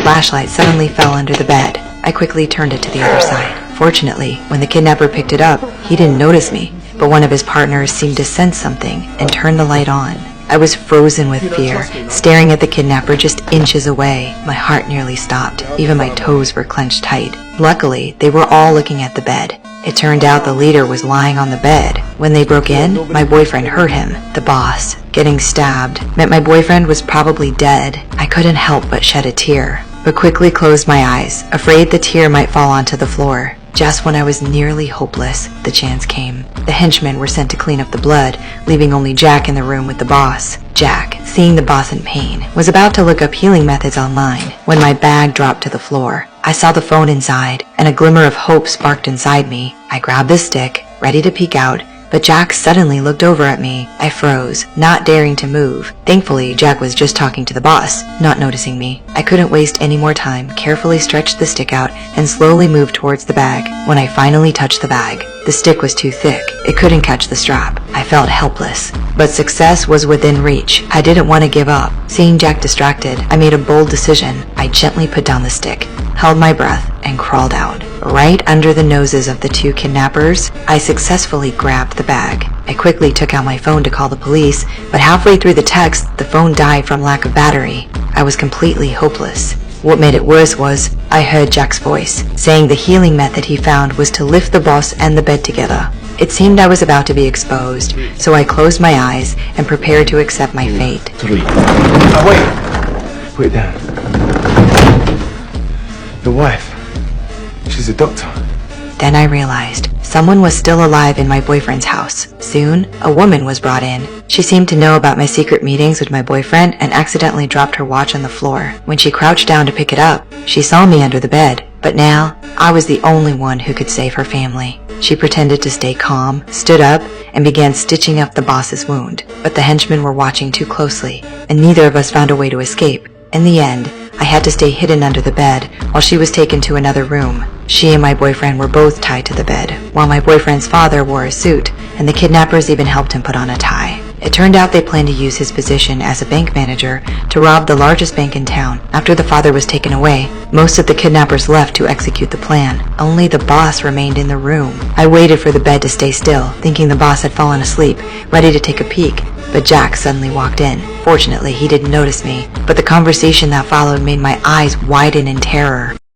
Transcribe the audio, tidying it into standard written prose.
flashlight suddenly fell under the bed. I quickly turned it to the other side. Fortunately, when the kidnapper picked it up, he didn't notice me, but one of his partners seemed to sense something and turned the light on. I was frozen with fear, staring at the kidnapper just inches away. My heart nearly stopped. Even my toes were clenched tight. Luckily, they were all looking at the bed. It turned out the leader was lying on the bed. When they broke in, my boyfriend hurt him. The boss, getting stabbed, meant my boyfriend was probably dead. I couldn't help but shed a tear, but quickly closed my eyes, afraid the tear might fall onto the floor. Just when I was nearly hopeless, the chance came. The henchmen were sent to clean up the blood, leaving only Jack in the room with the boss. Jack, seeing the boss in pain, was about to look up healing methods online when my bag dropped to the floor. I saw the phone inside, and a glimmer of hope sparked inside me. I grabbed the stick, ready to peek out, but Jack suddenly looked over at me. I froze, not daring to move. Thankfully, Jack was just talking to the boss, not noticing me. I couldn't waste any more time, carefully stretched the stick out, and slowly moved towards the bag. When I finally touched the bag, the stick was too thick. It couldn't catch the strap. I felt helpless, but success was within reach. I didn't want to give up. Seeing Jack distracted, I made a bold decision. I gently put down the stick, held my breath, and crawled out. Right under the noses of the two kidnappers, I successfully grabbed the bag. I quickly took out my phone to call the police, but halfway through the text, the phone died from lack of battery. I was completely hopeless. What made it worse was, I heard Jack's voice, saying the healing method he found was to lift the boss and the bed together. It seemed I was about to be exposed, so I closed my eyes and prepared to accept my fate. 3. Wait there. The wife. She's a doctor. Then I realized someone was still alive in my boyfriend's house. Soon, a woman was brought in. She seemed to know about my secret meetings with my boyfriend and accidentally dropped her watch on the floor. When she crouched down to pick it up, she saw me under the bed. But now, I was the only one who could save her family. She pretended to stay calm, stood up, and began stitching up the boss's wound. But the henchmen were watching too closely, and neither of us found a way to escape. In the end, I had to stay hidden under the bed while she was taken to another room. She and my boyfriend were both tied to the bed, while my boyfriend's father wore a suit, and the kidnappers even helped him put on a tie. It turned out they planned to use his position as a bank manager to rob the largest bank in town. After the father was taken away, most of the kidnappers left to execute the plan. Only the boss remained in the room. I waited for the bed to stay still, thinking the boss had fallen asleep, ready to take a peek. But Jack suddenly walked in. Fortunately, he didn't notice me, but the conversation that followed made my eyes widen in terror.